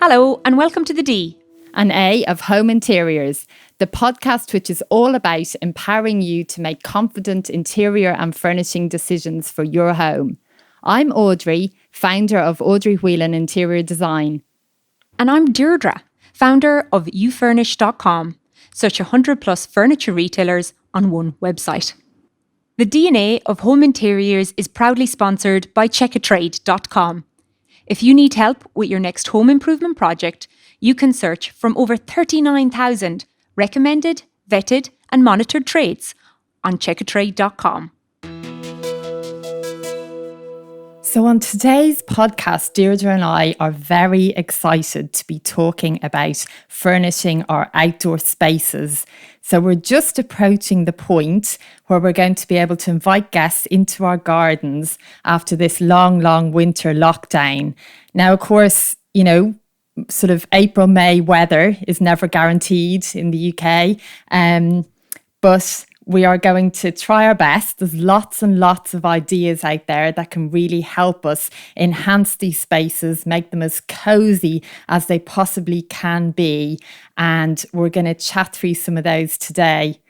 Hello and welcome to the D and A of Home Interiors, the podcast which is all about empowering you to make confident interior and furnishing decisions for your home. I'm Audrey, founder of Audrey Whelan Interior Design. And I'm Deirdre, founder of ufurnish.com, such 100 plus furniture retailers on one website. The DNA of Home Interiors is proudly sponsored by checkatrade.com. If you need help with your next home improvement project, you can search from over 39,000 recommended, vetted and monitored trades on checkatrade.com. So on today's podcast, Deirdre and I are very excited to be talking about furnishing our outdoor spaces. So we're just approaching the point where we're going to be able to invite guests into our gardens after this long winter lockdown. Now, of course, you know, sort of April, May weather is never guaranteed in the UK, but we are going to try our best. There's lots and lots of ideas out there that can really help us enhance these spaces, make them as cozy as they possibly can be. And we're going to chat through some of those today.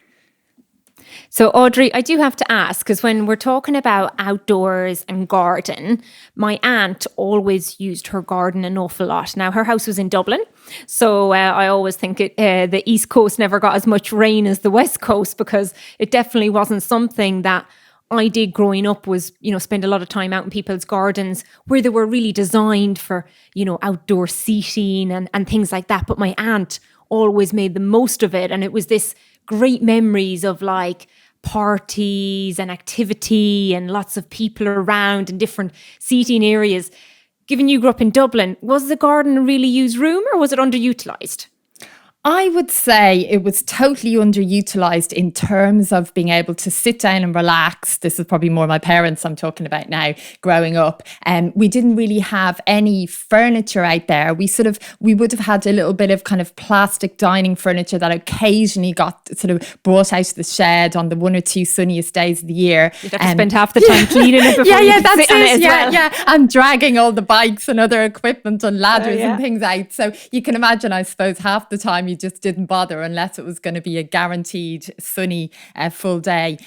So Audrey, I do have to ask, because when we're talking about outdoors and garden, my aunt always used her garden an awful lot. Now, her house was in Dublin, so I always think the East Coast never got as much rain as the West Coast, because it definitely wasn't something that I did growing up, was, you know, spend a lot of time out in people's gardens where they were really designed for, you know, outdoor seating and things like that. But my aunt always made the most of it. And it was this great memories of like parties and activity and lots of people around and different seating areas. Given you grew up in Dublin, was the garden a really used room or was it underutilised? I would say it was totally underutilised in terms of being able to sit down and relax. This is probably more my parents I'm talking about now, growing up. And we didn't really have any furniture out there. We would have had a little bit of kind of plastic dining furniture that occasionally got sort of brought out of the shed on the one or two sunniest days of the year. You'd have to spend half the time cleaning it before you could sit on it as well. Yeah, and dragging all the bikes and other equipment and ladders and things out. So you can imagine, I suppose, half the time you just didn't bother unless it was going to be a guaranteed sunny full day.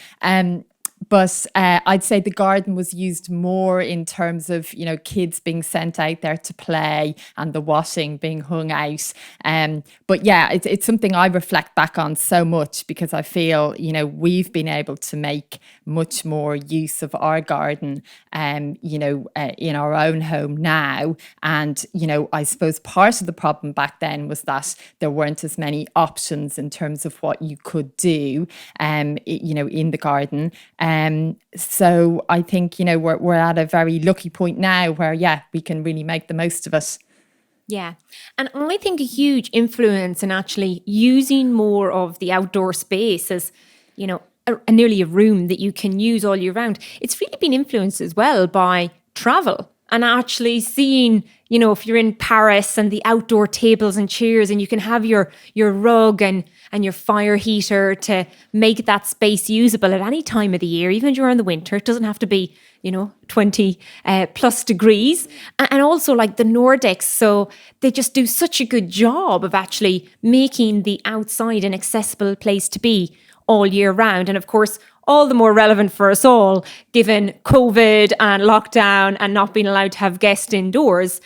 But I'd say the garden was used more in terms of, you know, kids being sent out there to play and the washing being hung out. But yeah, it's something I reflect back on so much because I feel, you know, we've been able to make much more use of our garden, you know, in our own home now. And, you know, I suppose part of the problem back then was that there weren't as many options in terms of what you could do, you know, in the garden. So I think, you know, we're at a very lucky point now where, yeah, we can really make the most of it. Yeah. And I think a huge influence in actually using more of the outdoor space as, you know, nearly a room that you can use all year round. It's really been influenced as well by travel and actually seeing, you know, if you're in Paris and the outdoor tables and chairs and you can have your rug and your fire heater to make that space usable at any time of the year, even during the winter. It doesn't have to be, you know, 20 plus degrees. And also like the Nordics. So they just do such a good job of actually making the outside an accessible place to be all year round. And of course, all the more relevant for us all, given COVID and lockdown and not being allowed to have guests indoors.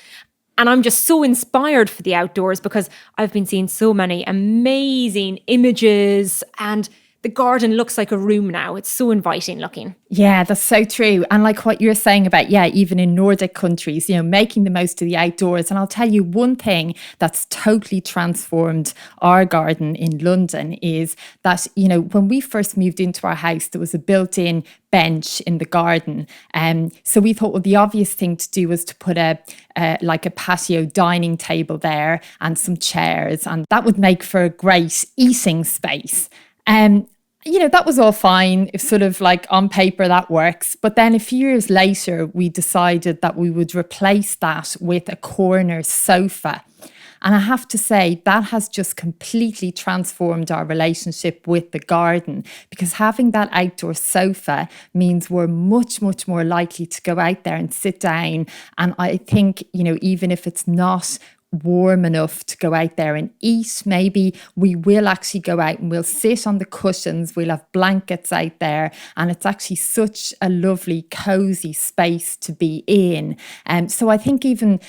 And I'm just so inspired for the outdoors because I've been seeing so many amazing images and the garden looks like a room now. It's so inviting looking. Yeah, that's so true. And like what you're saying about, yeah, even in Nordic countries, you know, making the most of the outdoors. And I'll tell you one thing that's totally transformed our garden in London is that, you know, when we first moved into our house, there was a built-in bench in the garden. So we thought, well, the obvious thing to do was to put like a patio dining table there and some chairs. And that would make for a great eating space. You know, that was all fine. If sort of like on paper that works. But then a few years later, we decided that we would replace that with a corner sofa. And I have to say that has just completely transformed our relationship with the garden, because having that outdoor sofa means we're much, much more likely to go out there and sit down. And I think, you know, even if it's not warm enough to go out there and eat, maybe we will actually go out and we'll sit on the cushions, we'll have blankets out there, and it's actually such a lovely, cozy space to be in. So I think even,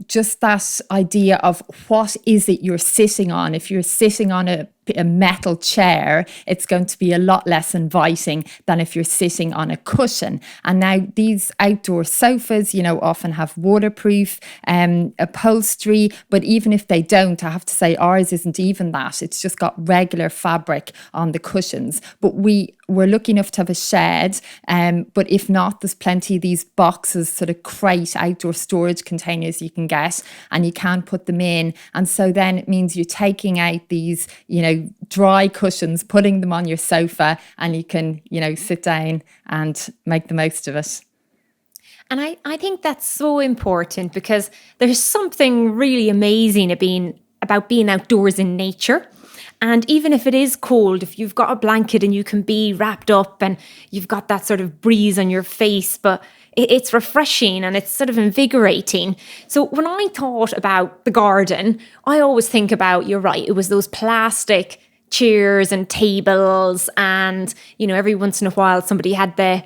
just that idea of what is it you're sitting on. If you're sitting on a metal chair, it's going to be a lot less inviting than if you're sitting on a cushion. And now these outdoor sofas, often have waterproof upholstery, but even if they don't, I have to say ours isn't even that. It's just got regular fabric on the cushions. But we're lucky enough to have a shed, but if not, there's plenty of these boxes, sort of crate outdoor storage containers you can get, and you can put them in. And so then it means you're taking out these, dry cushions, putting them on your sofa, and you can, sit down and make the most of it. And I think that's so important, because there's something really amazing about being outdoors in nature. And even if it is cold, if you've got a blanket and you can be wrapped up and you've got that sort of breeze on your face, but it's refreshing and it's sort of invigorating. So when I thought about the garden, I always think about, you're right, it was those plastic chairs and tables, and, every once in a while somebody had the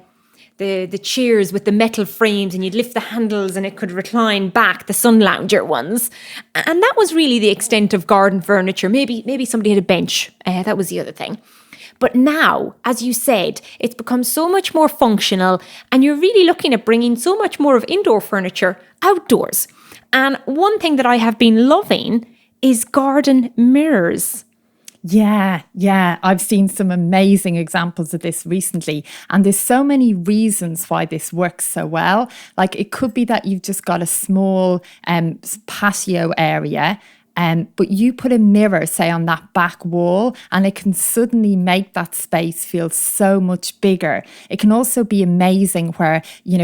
chairs with the metal frames and you'd lift the handles and it could recline back, the sun lounger ones. And that was really the extent of garden furniture. Maybe somebody had a bench. That was the other thing. But now, as you said, it's become so much more functional, and you're really looking at bringing so much more of indoor furniture outdoors. And one thing that I have been loving is garden mirrors. Yeah. I've seen some amazing examples of this recently. And there's so many reasons why this works so well. Like, it could be that you've just got a small patio area, but you put a mirror, say, on that back wall, and it can suddenly make that space feel so much bigger. It can also be amazing where,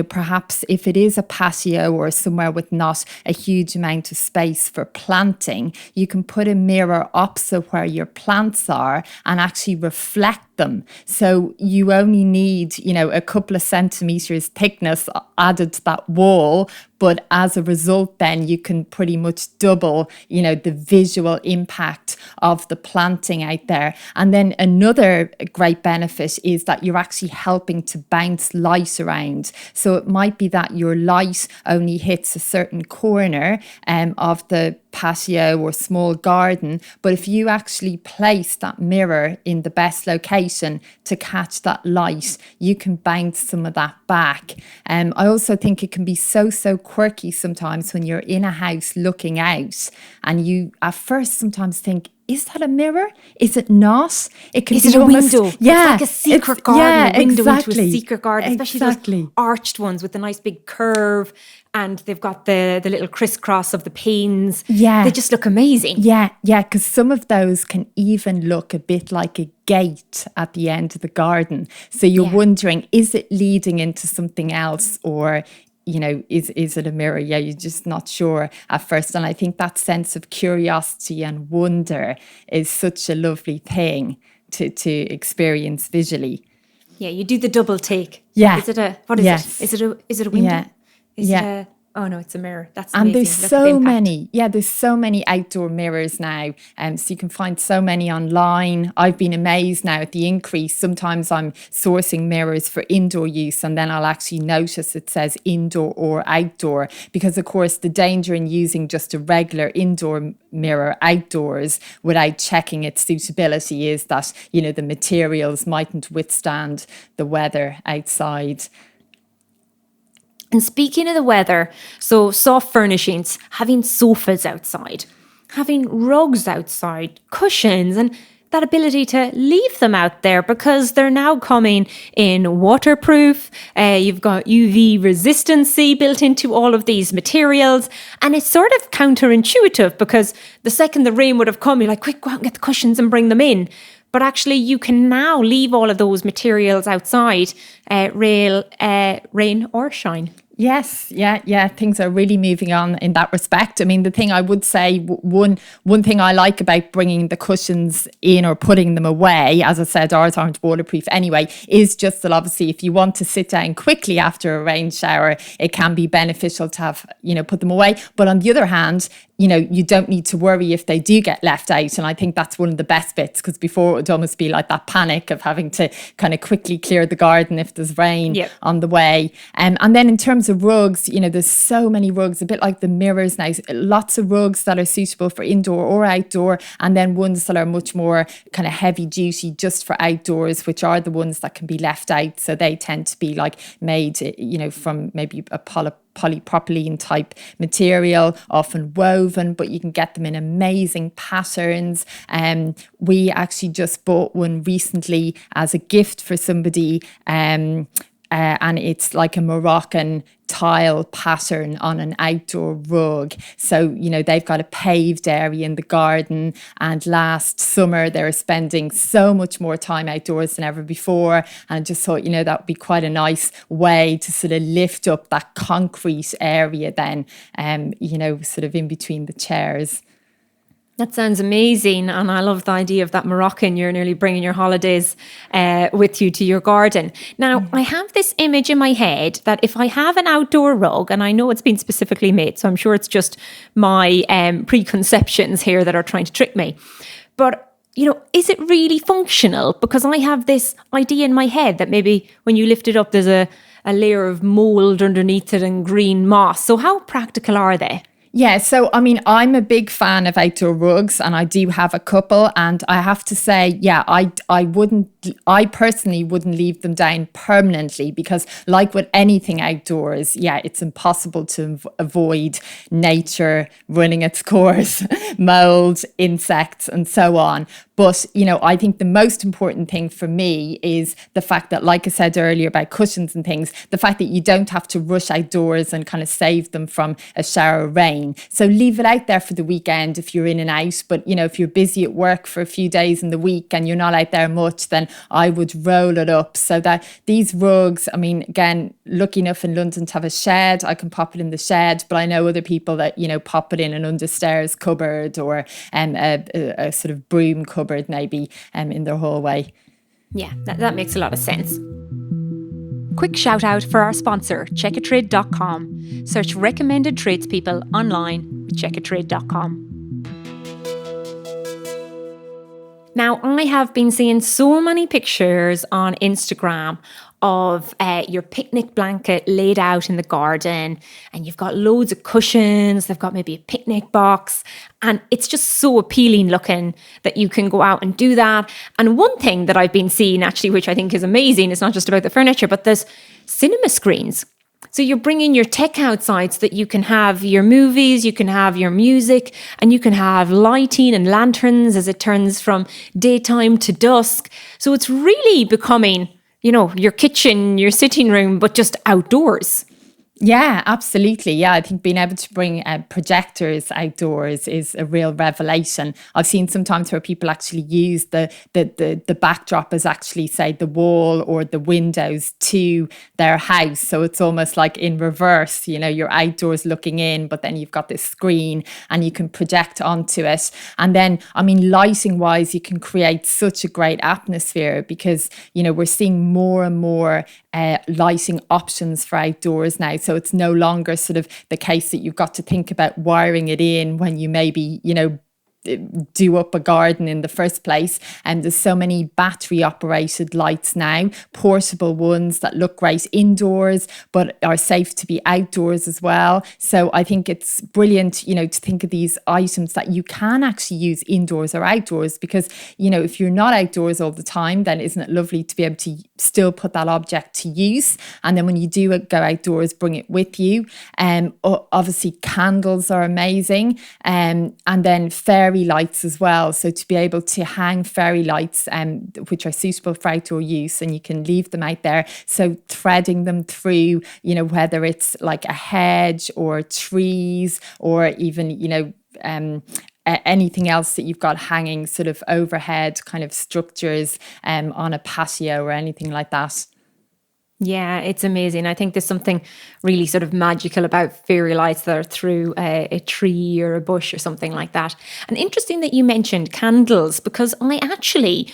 perhaps if it is a patio or somewhere with not a huge amount of space for planting, you can put a mirror opposite where your plants are and actually reflect them. So you only need, a couple of centimeters thickness added to that wall. But as a result, then you can pretty much double, the visual impact of the planting out there. And then another great benefit is that you're actually helping to bounce light around. So it might be that your light only hits a certain corner of the patio or small garden, but if you actually place that mirror in the best location to catch that light, you can bounce some of that back. I also think it can be so quirky sometimes when you're in a house looking out, and you at first sometimes think, is that a mirror? Is it not? It can Is be it a almost, window? Yeah, it's like a secret garden, a window exactly, into a secret garden, especially exactly. those arched ones with the nice big curve, and they've got the little crisscross of the panes. Yeah. They just look amazing. Yeah, because some of those can even look a bit like a gate at the end of the garden. So you're wondering, is it leading into something else, or is it a mirror? Yeah, you're just not sure at first. And I think that sense of curiosity and wonder is such a lovely thing to experience visually. Yeah, you do the double take. Yeah. Is it what is it? Is it a window? Yeah. Is it oh no, it's a mirror. That's and amazing. there's so many outdoor mirrors now, so you can find so many online. I've been amazed now at the increase. Sometimes I'm sourcing mirrors for indoor use, and then I'll actually notice it says indoor or outdoor, because of course the danger in using just a regular indoor mirror outdoors without checking its suitability is that the materials mightn't withstand the weather outside. And speaking of the weather, so soft furnishings, having sofas outside, having rugs outside, cushions, and that ability to leave them out there, because they're now coming in waterproof. You've got UV resistancy built into all of these materials. And it's sort of counterintuitive, because the second the rain would have come, you're like, quick, go out and get the cushions and bring them in. But actually, you can now leave all of those materials outside, rain or shine. Yes, yeah. Things are really moving on in that respect. I mean, the thing I would say, one thing I like about bringing the cushions in or putting them away, as I said, ours aren't waterproof anyway, is just that obviously if you want to sit down quickly after a rain shower, it can be beneficial to have, put them away. But on the other hand, you don't need to worry if they do get left out. And I think that's one of the best bits, because before it would almost be like that panic of having to kind of quickly clear the garden if there's rain on the way. And then in terms of rugs, there's so many rugs, a bit like the mirrors now, lots of rugs that are suitable for indoor or outdoor, and then ones that are much more kind of heavy duty just for outdoors, which are the ones that can be left out. So they tend to be like made, from maybe a polypropylene type material, often woven, but you can get them in amazing patterns. We actually just bought one recently as a gift for somebody, and it's like a Moroccan tile pattern on an outdoor rug. So, they've got a paved area in the garden, and last summer they were spending so much more time outdoors than ever before. And I just thought, that would be quite a nice way to sort of lift up that concrete area then, sort of in between the chairs. That sounds amazing. And I love the idea of that Moroccan. You're nearly bringing your holidays with you to your garden. Now, I have this image in my head that if I have an outdoor rug, and I know it's been specifically made, so I'm sure it's just my preconceptions here that are trying to trick me. But, is it really functional? Because I have this idea in my head that maybe when you lift it up, there's a layer of mold underneath it and green moss. So how practical are they? Yeah, so I mean, I'm a big fan of outdoor rugs, and I do have a couple, and I have to say, I personally wouldn't leave them down permanently, because like with anything outdoors, it's impossible to avoid nature running its course, mold, insects, and so on. But, I think the most important thing for me is the fact that, like I said earlier about cushions and things, the fact that you don't have to rush outdoors and kind of save them from a shower of rain. So leave it out there for the weekend if you're in and out. But, if you're busy at work for a few days in the week and you're not out there much, then I would roll it up so that these rugs, I mean, again, lucky enough in London to have a shed, I can pop it in the shed. But I know other people that, pop it in an understairs cupboard or a sort of broom cupboard maybe in their hallway. Yeah, that makes a lot of sense. Quick shout out for our sponsor, checkatrade.com. Search recommended tradespeople online with checkatrade.com. Now, I have been seeing so many pictures on Instagram of your picnic blanket laid out in the garden, and you've got loads of cushions, they've got maybe a picnic box, and it's just so appealing looking that you can go out and do that. And one thing that I've been seeing actually, which I think is amazing, it's not just about the furniture, but there's cinema screens. So you're bringing your tech outside so that you can have your movies, you can have your music, and you can have lighting and lanterns as it turns from daytime to dusk. So it's really becoming, your kitchen, your sitting room, but just outdoors. Yeah, absolutely. Yeah, I think being able to bring projectors outdoors is a real revelation. I've seen sometimes where people actually use the backdrop as actually, say, the wall or the windows to their house. So it's almost like in reverse, you're outdoors looking in, but then you've got this screen and you can project onto it. And then, I mean, lighting wise, you can create such a great atmosphere because, we're seeing more and more lighting options for outdoors now. So it's no longer sort of the case that you've got to think about wiring it in when you maybe, do up a garden in the first place. And there's so many battery operated lights now, portable ones that look great indoors, but are safe to be outdoors as well. So I think it's brilliant, to think of these items that you can actually use indoors or outdoors, because, if you're not outdoors all the time, then isn't it lovely to be able to still put that object to use? And then when you do go outdoors, bring it with you. Obviously candles are amazing. And then fairy lights as well. So to be able to hang fairy lights, which are suitable for outdoor use, and you can leave them out there. So threading them through, whether it's like a hedge or trees or even, anything else that you've got hanging sort of overhead kind of structures on a patio or anything like that. Yeah, it's amazing. I think there's something really sort of magical about fairy lights that are through a tree or a bush or something like that. And interesting that you mentioned candles, because I actually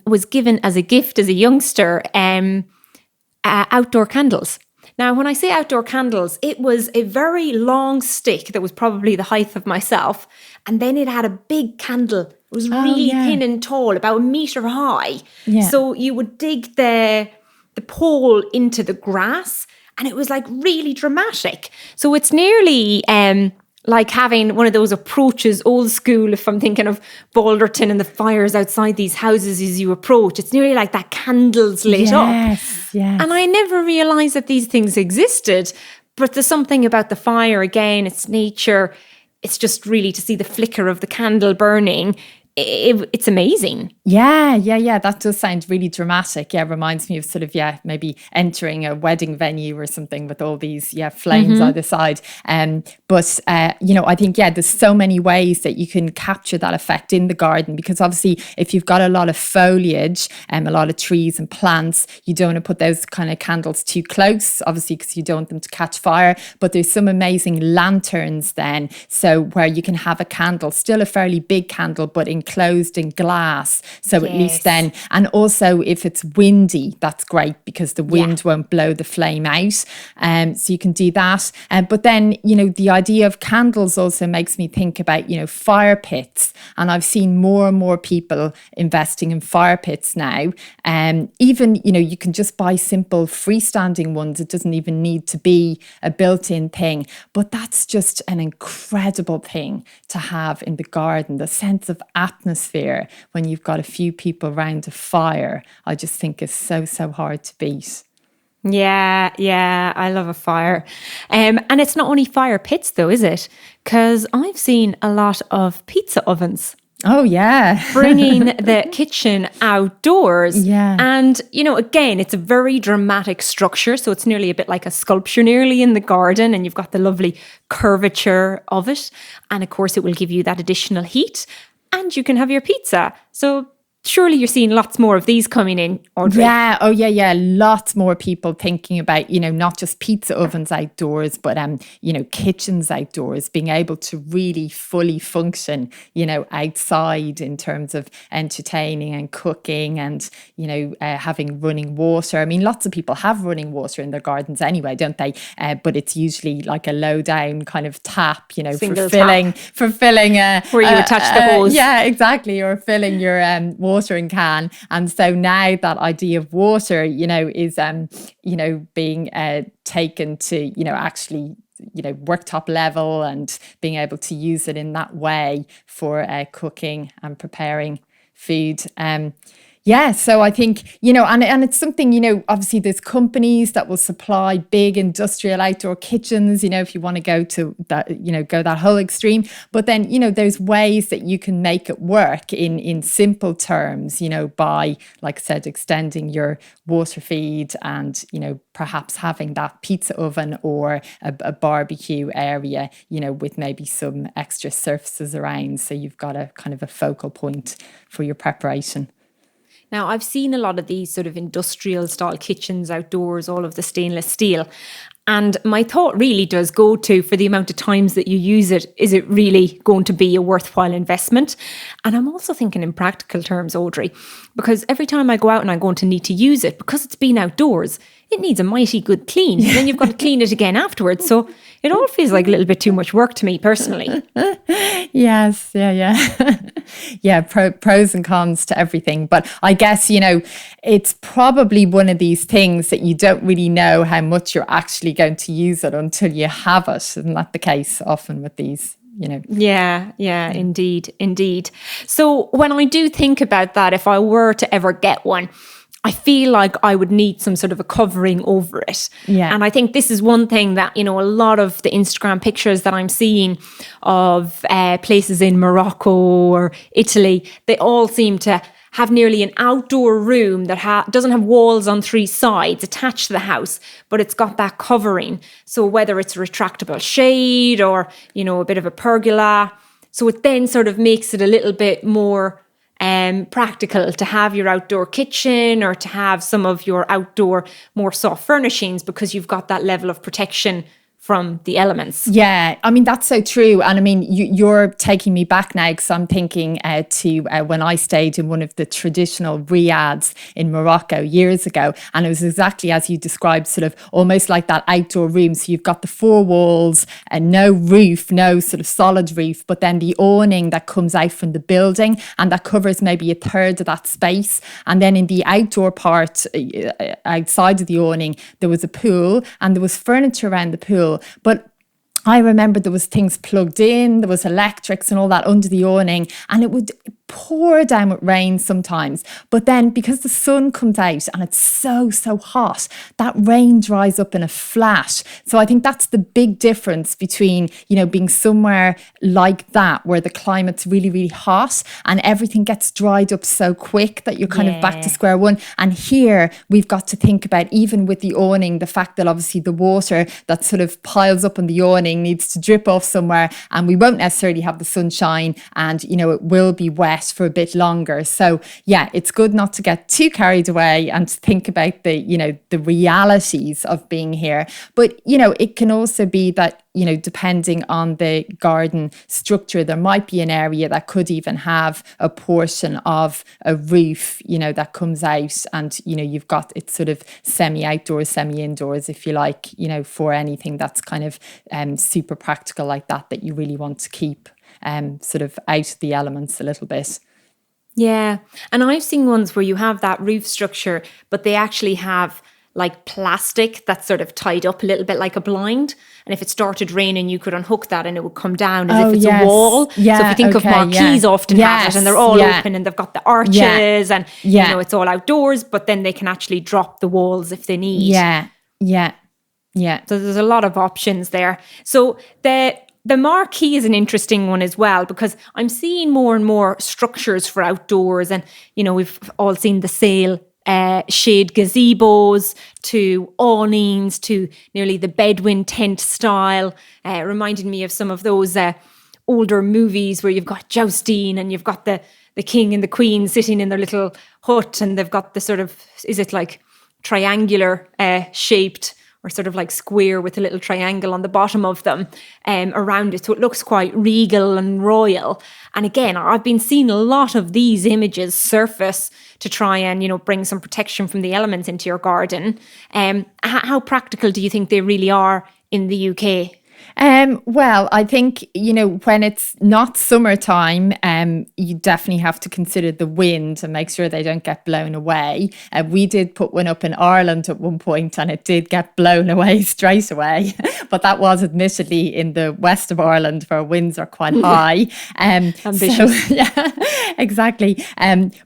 was given as a gift as a youngster outdoor candles. Now, when I say outdoor candles, it was a very long stick that was probably the height of myself. And then it had a big candle. It was really thin and tall, about a metre high. Yeah. So you would dig the pole into the grass, and it was like really dramatic. So it's nearly like having one of those approaches, old school, if I'm thinking of Balderton and the fires outside these houses as you approach. It's nearly like that candles lit up. Yes. And I never realised that these things existed. But there's something about the fire, again, it's nature. It's just really to see the flicker of the candle burning. It's amazing. Yeah. That does sound really dramatic. Yeah, reminds me of sort of, maybe entering a wedding venue or something with all these, flames either side. But I think, there's so many ways that you can capture that effect in the garden, because obviously if you've got a lot of foliage and a lot of trees and plants, you don't want to put those kind of candles too close, obviously, because you don't want them to catch fire. But there's some amazing lanterns then, so where you can have a candle, still a fairly big candle, but enclosed in glass. So at least then, and also if it's windy, that's great, because the wind won't blow the flame out. So you can do that. But then, the idea of candles also makes me think about, fire pits. And I've seen more and more people investing in fire pits now. Even, you can just buy simple freestanding ones. It doesn't even need to be a built-in thing. But that's just an incredible thing to have in the garden, the sense of atmosphere when you've got a few people around a fire. I just think is so hard to beat. Yeah, I love a fire. And it's not only fire pits though, is it? Because I've seen a lot of pizza ovens. Oh, yeah. Bringing the kitchen outdoors. Yeah. And, again, it's a very dramatic structure. So it's nearly a bit like a sculpture nearly in the garden. And you've got the lovely curvature of it. And of course, it will give you that additional heat. And you can have your pizza. So surely you're seeing lots more of these coming in, Audrey. Yeah. Oh, yeah. Lots more people thinking about, not just pizza ovens outdoors, but, kitchens outdoors, being able to really fully function, outside in terms of entertaining and cooking and, having running water. I mean, lots of people have running water in their gardens anyway, don't they? But it's usually like a low down kind of tap, Single for filling where you attach the hose. Yeah, exactly. Or filling your watering can. And so now that idea of water, is, being taken to, actually, worktop level and being able to use it in that way for cooking and preparing food. Yeah, so I think, and it's something, obviously there's companies that will supply big industrial outdoor kitchens, if you want to go to that, go that whole extreme. But then, there's ways that you can make it work in simple terms, by, like I said, extending your water feed and, perhaps having that pizza oven or a barbecue area, with maybe some extra surfaces around. So you've got a kind of a focal point for your preparation. Now, I've seen a lot of these sort of industrial style kitchens outdoors, all of the stainless steel. And my thought really does go to, for the amount of times that you use it, is it really going to be a worthwhile investment? And I'm also thinking in practical terms, Audrey, because every time I go out and I'm going to need to use it, because it's been outdoors, it needs a mighty good clean. And then you've got to clean it again afterwards. So it all feels like a little bit too much work to me personally. Yes, yeah. Pros and cons to everything. But I guess, it's probably one of these things that you don't really know how much you're actually going to use it until you have it. Isn't that the case often with these? Yeah, indeed. So when I do think about that, if I were to ever get one, I feel like I would need some sort of a covering over it. Yeah. And I think this is one thing that, a lot of the Instagram pictures that I'm seeing of places in Morocco or Italy, they all seem to have nearly an outdoor room that doesn't have walls on three sides attached to the house, but it's got that covering. So whether it's a retractable shade or, a bit of a pergola. So it then sort of makes it a little bit more practical to have your outdoor kitchen or to have some of your outdoor more soft furnishings, because you've got that level of protection from the elements. Yeah, I mean, that's so true. And I mean, you're taking me back now, because I'm thinking to when I stayed in one of the traditional riads in Morocco years ago. And it was exactly as you described, sort of almost like that outdoor room. So you've got the four walls and no roof, no sort of solid roof, but then the awning that comes out from the building and that covers maybe a third of that space. And then in the outdoor part, outside of the awning, there was a pool and there was furniture around the pool. But I remember there was things plugged in, there was electrics and all that under the awning, and it would pour down with rain sometimes. But then because the sun comes out and it's so hot, that rain dries up in a flash. So I think that's the big difference between, being somewhere like that where the climate's really hot and everything gets dried up so quick that you're kind of back to square one. And here we've got to think about, even with the awning, the fact that obviously the water that sort of piles up on the awning needs to drip off somewhere, and we won't necessarily have the sunshine, and it will be wet for a bit longer. So yeah, it's good not to get too carried away and to think about the realities of being here. But it can also be that depending on the garden structure, there might be an area that could even have a portion of a roof that comes out, and you've got it sort of semi-outdoors, semi-indoors, if you like, for anything that's kind of super practical like that you really want to keep sort of out of the elements a little bit. Yeah. And I've seen ones where you have that roof structure, but they actually have like plastic that's sort of tied up a little bit like a blind. And if it started raining, you could unhook that and it would come down as if it's a wall. Yeah, so if you think of marquees often have it, and they're all open and they've got the arches and, it's all outdoors, but then they can actually drop the walls if they need. Yeah. So there's a lot of options there. So the marquee is an interesting one as well, because I'm seeing more and more structures for outdoors, and we've all seen the sail shade gazebos to awnings to nearly the bedouin tent style, reminding me of some of those older movies where you've got jousting and you've got the king and the queen sitting in their little hut, and they've got the sort of, is it like triangular shaped or sort of like square with a little triangle on the bottom of them around it. So it looks quite regal and royal. And again, I've been seeing a lot of these images surface to try and, bring some protection from the elements into your garden. How practical do you think they really are in the UK? Well, I think, when it's not summertime, you definitely have to consider the wind and make sure they don't get blown away. We did put one up in Ireland at one point and it did get blown away straight away. But that was admittedly in the west of Ireland where winds are quite high. Ambitious. So, yeah, exactly.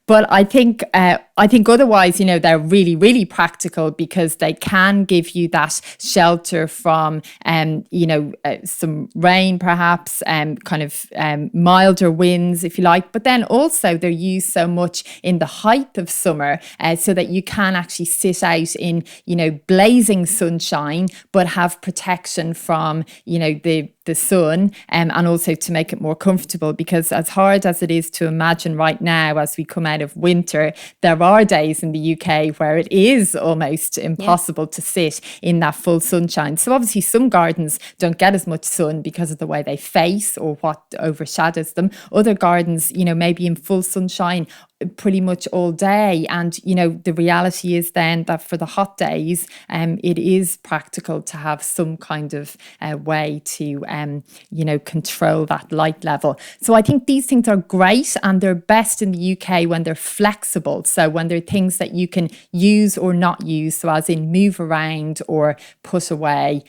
But I think otherwise, they're really, really practical because they can give you that shelter from, some rain, perhaps, kind of milder winds, if you like. But then also they're used so much in the height of summer so that you can actually sit out in, blazing sunshine, but have protection from, the sun, and also to make it more comfortable, because as hard as it is to imagine right now as we come out of winter, there are days in the UK where it is almost impossible to sit in that full sunshine. So obviously some gardens don't get as much sun because of the way they face or what overshadows them. Other gardens, maybe in full sunshine pretty much all day. And, the reality is then that for the hot days, it is practical to have some kind of way to, control that light level. So I think these things are great, and they're best in the UK when they're flexible. So when they're things that you can use or not use, so as in move around or put away,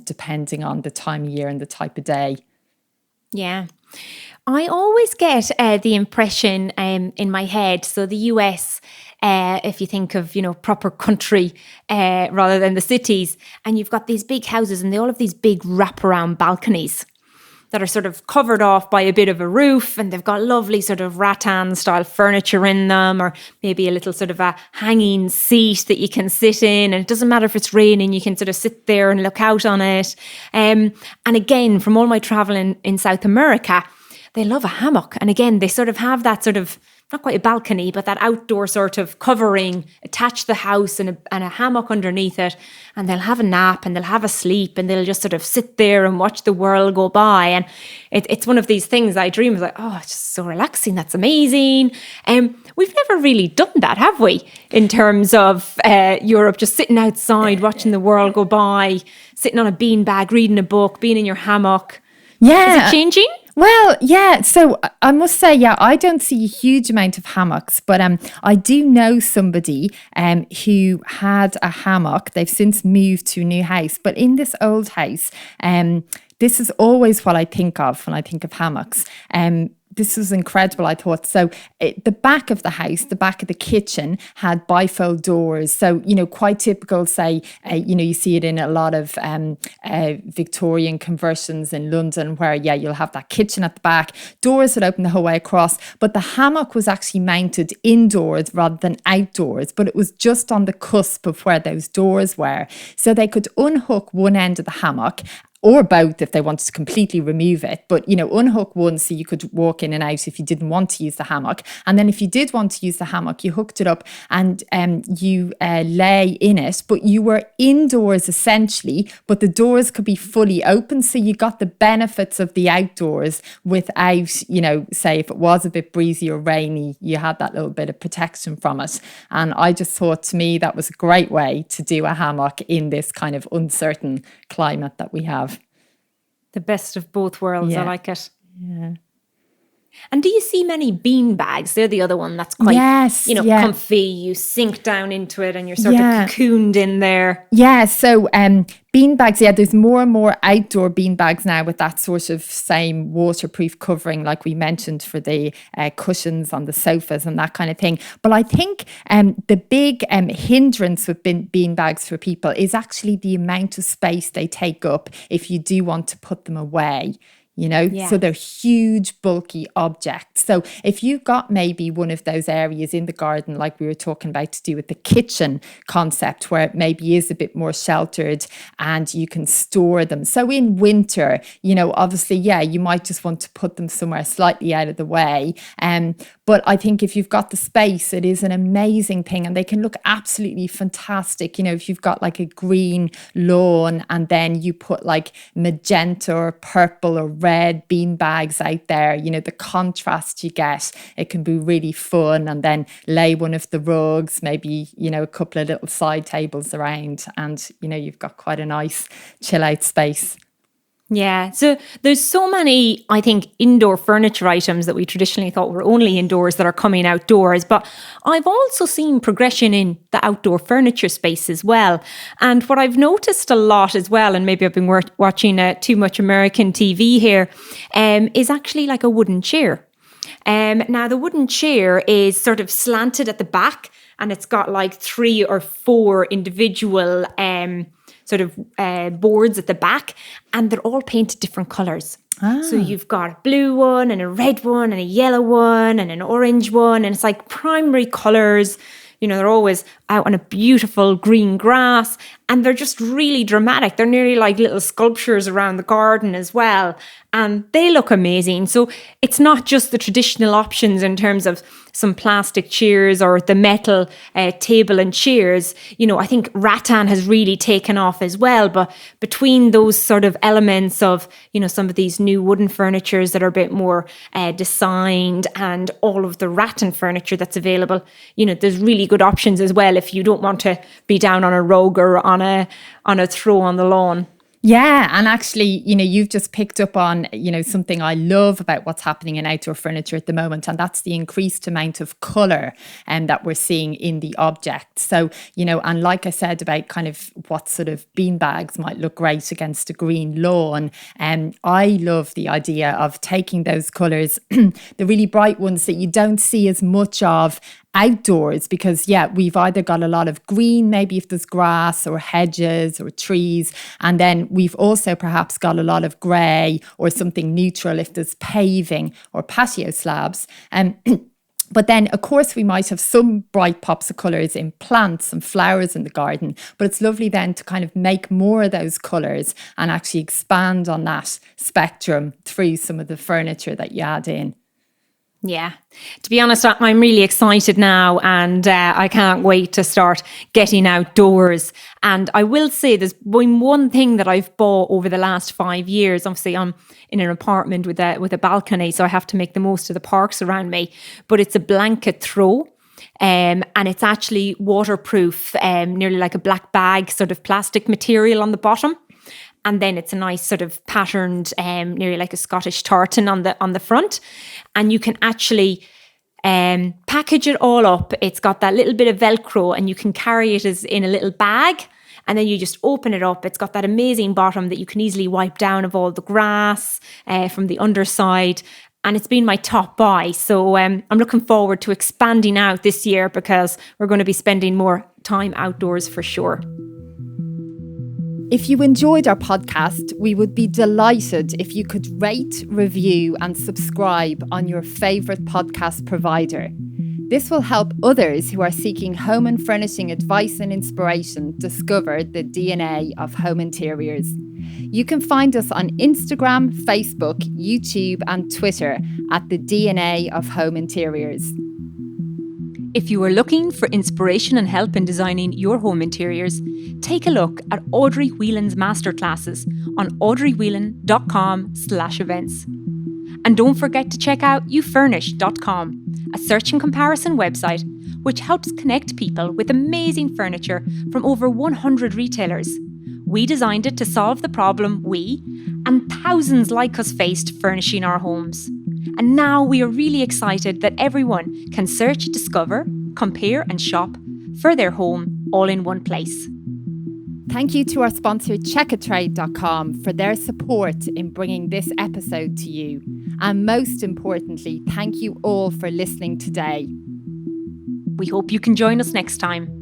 depending on the time of year and the type of day. Yeah. I always get the impression in my head, so the US, if you think of, proper country rather than the cities, and you've got these big houses and they all have these big wraparound balconies that are sort of covered off by a bit of a roof, and they've got lovely sort of rattan style furniture in them, or maybe a little sort of a hanging seat that you can sit in, and it doesn't matter if it's raining, you can sort of sit there and look out on it. And again, from all my travel in South America, they love a hammock. And again, they sort of have that sort of not quite a balcony, but that outdoor sort of covering attached to the house and a hammock underneath it. And they'll have a nap and they'll have a sleep and they'll just sort of sit there and watch the world go by. And it's one of these things I dream of, like, oh, it's just so relaxing. That's amazing. We've never really done that, have we? In terms of Europe, just sitting outside, watching the world go by, sitting on a beanbag, reading a book, being in your hammock. Yeah. Is it changing? Well, yeah. So I must say, yeah, I don't see a huge amount of hammocks, but I do know somebody who had a hammock. They've since moved to a new house, but in this old house, this is always what I think of when I think of hammocks. This was incredible, I thought. So the back of the house, the back of the kitchen had bifold doors. So, quite typical, say, you see it in a lot of Victorian conversions in London where, you'll have that kitchen at the back, doors that open the whole way across. But the hammock was actually mounted indoors rather than outdoors, but it was just on the cusp of where those doors were. So they could unhook one end of the hammock, or both if they wanted to completely remove it. But, unhook one so you could walk in and out if you didn't want to use the hammock. And then if you did want to use the hammock, you hooked it up and you lay in it. But you were indoors essentially, but the doors could be fully open. So you got the benefits of the outdoors without, say if it was a bit breezy or rainy, you had that little bit of protection from it. And I just thought, to me, that was a great way to do a hammock in this kind of uncertain climate that we have. The best of both worlds. I like it. Yeah. And do you see many bean bags? They're the other one that's quite, comfy. You sink down into it and you're sort of cocooned in there. Yeah, so bean bags, there's more and more outdoor bean bags now with that sort of same waterproof covering like we mentioned for the cushions on the sofas and that kind of thing. But I think the big hindrance with bean bags for people is actually the amount of space they take up if you do want to put them away. So they're huge, bulky objects. So if you've got maybe one of those areas in the garden, like we were talking about to do with the kitchen concept, where it maybe is a bit more sheltered and you can store them. So in winter, obviously, you might just want to put them somewhere slightly out of the way. But I think if you've got the space, it is an amazing thing and they can look absolutely fantastic. If you've got like a green lawn and then you put like magenta or purple or red bean bags out there, the contrast you get, it can be really fun. And then lay one of the rugs, maybe, a couple of little side tables around and, you've got quite a nice chill out space. Yeah, so there's so many, I think, indoor furniture items that we traditionally thought were only indoors that are coming outdoors. But I've also seen progression in the outdoor furniture space as well. And what I've noticed a lot as well, and maybe I've been watching too much American TV here, is actually like a wooden chair. Now, the wooden chair is sort of slanted at the back and it's got like 3 or 4 individual boards at the back, and they're all painted different colours. So you've got a blue one and a red one and a yellow one and an orange one, and it's like primary colours. They're always out on a beautiful green grass and they're just really dramatic. They're nearly like little sculptures around the garden as well. And they look amazing. So it's not just the traditional options in terms of some plastic chairs or the metal table and chairs. I think rattan has really taken off as well. But between those sort of elements of, some of these new wooden furnitures that are a bit more designed and all of the rattan furniture that's available, there's really good options as well if you don't want to be down on a rug or on a throw on the lawn. Yeah, and actually, you've just picked up on, something I love about what's happening in outdoor furniture at the moment, and that's the increased amount of colour that we're seeing in the object. So, and like I said about kind of what sort of beanbags might look great against a green lawn, I love the idea of taking those colours, the really bright ones that you don't see as much of outdoors, because we've either got a lot of green, maybe if there's grass or hedges or trees, and then we've also perhaps got a lot of grey or something neutral if there's paving or patio slabs. But then, of course, we might have some bright pops of colours in plants and flowers in the garden. But it's lovely then to kind of make more of those colours and actually expand on that spectrum through some of the furniture that you add in. Yeah. To be honest, I'm really excited now, and I can't wait to start getting outdoors. And I will say there's been one thing that I've bought over the last 5 years. Obviously, I'm in an apartment with a balcony, so I have to make the most of the parks around me. But it's a blanket throw. And it's actually waterproof, nearly like a black bag, sort of plastic material on the bottom. And then it's a nice sort of patterned, nearly like a Scottish tartan on the front. And you can actually package it all up. It's got that little bit of Velcro, and you can carry it as in a little bag. And then you just open it up. It's got that amazing bottom that you can easily wipe down of all the grass from the underside. And it's been my top buy. So I'm looking forward to expanding out this year, because we're going to be spending more time outdoors for sure. If you enjoyed our podcast, we would be delighted if you could rate, review and subscribe on your favourite podcast provider. This will help others who are seeking home and furnishing advice and inspiration discover the DNA of home interiors. You can find us on Instagram, Facebook, YouTube and Twitter at the DNA of Home Interiors. If you are looking for inspiration and help in designing your home interiors, take a look at Audrey Whelan's masterclasses on audreywhelan.com/events. And don't forget to check out youfurnish.com, a search and comparison website which helps connect people with amazing furniture from over 100 retailers. We designed it to solve the problem we and thousands like us faced furnishing our homes. And now we are really excited that everyone can search, discover, compare and shop for their home all in one place. Thank you to our sponsor checkatrade.com for their support in bringing this episode to you. And most importantly, thank you all for listening today. We hope you can join us next time.